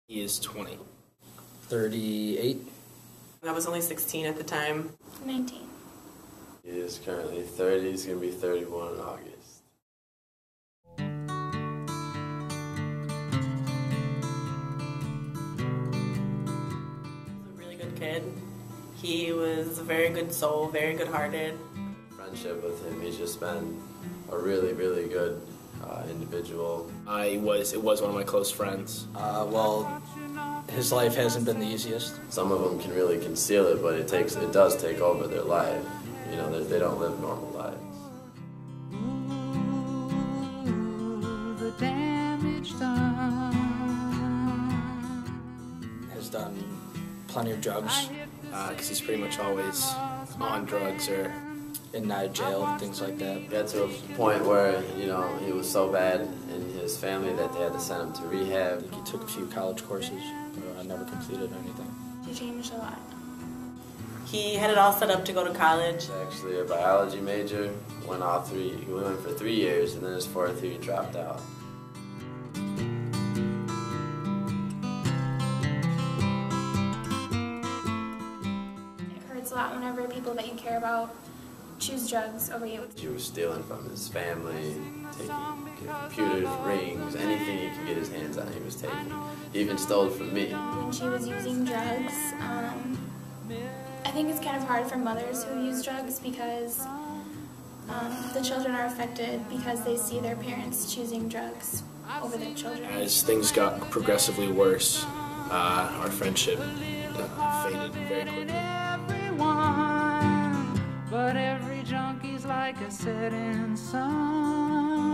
He is 20. 38. I was only 16 at the time. 19. He is currently 30. He's going to be 31 in August. He was a really good kid. He was a very good soul, very good-hearted. Friendship with him, he's just been a really, really good individual. It was one of my close friends. Well, his life hasn't been the easiest. Some of them can really conceal it, but it does take over their life. You know, they don't live normal lives. The damage done. Has done plenty of drugs, Because he's pretty much always on drugs or in and out of jail, things like that. Got to a point where, you know, he was so bad in his family that they had to send him to rehab. He took a few college courses, but never completed anything. He changed a lot. He had it all set up to go to college. He's actually a biology major. He went for 3 years, and then his fourth year he dropped out. It hurts a lot whenever people that you care about choose drugs over you. He was stealing from his family, taking computers, rings, anything he could get his hands on he was taking. He even stole it from me. When she was using drugs, I think it's kind of hard for mothers who use drugs because the children are affected because they see their parents choosing drugs over their children. as things got progressively worse, our friendship faded very quickly. Everyone, but every junkie's like a setting sun.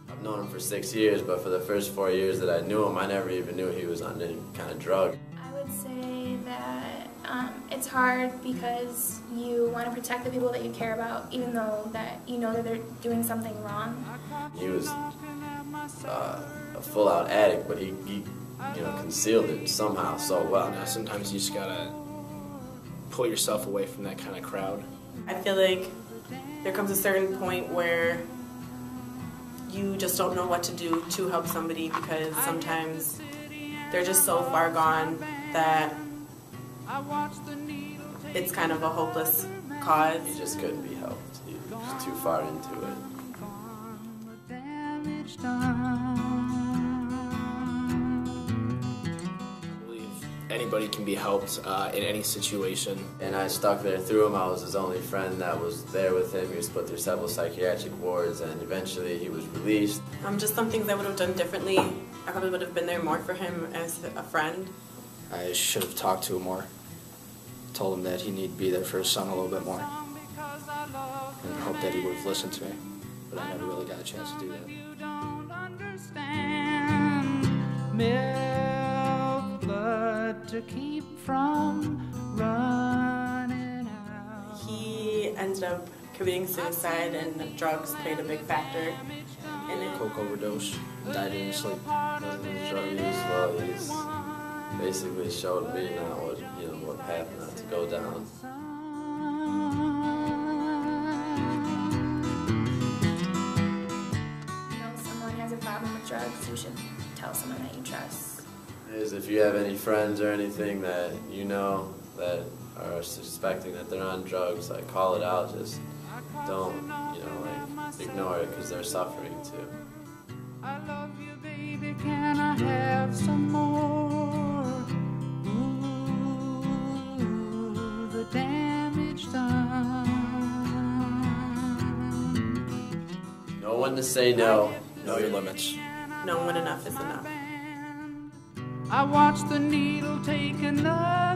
I've known him for 6 years, but for the first 4 years that I knew him, I never even knew he was on any kind of drug. I would say that it's hard because you want to protect the people that you care about, even though that you know that they're doing something wrong. He was a full-out addict, but he concealed it somehow so well. Sometimes you just gotta pull yourself away from that kind of crowd. I feel like there comes a certain point where you just don't know what to do to help somebody because sometimes they're just so far gone that it's kind of a hopeless cause. He just couldn't be helped. He was too far into it. The damage done. I believe anybody can be helped in any situation. And I stuck there through him. I was his only friend that was there with him. He was put through several psychiatric wards, and eventually he was released. Just some things I would have done differently. I probably would have been there more for him as a friend. I should have talked to him more. Told him that he needed to be there for his son a little bit more. And hope that he would have listened to me. But I never really got a chance to do that. You don't understand. Milk blood to keep from running out. He ended up committing suicide, and drugs played a big factor in it. Coke overdose, died in his sleep. His drug use, well, he's basically showed me now what path not to go down. You know, someone has a problem with drugs, you should tell someone that you trust. If you have any friends or anything that you know that are suspecting that they're on drugs, like call it out. Just don't, ignore it because they're suffering too. I love you, baby, can I have some more? Ooh, the damage done. Know when to say no. Know your limits. Knowing when enough is enough. I watched the needle take another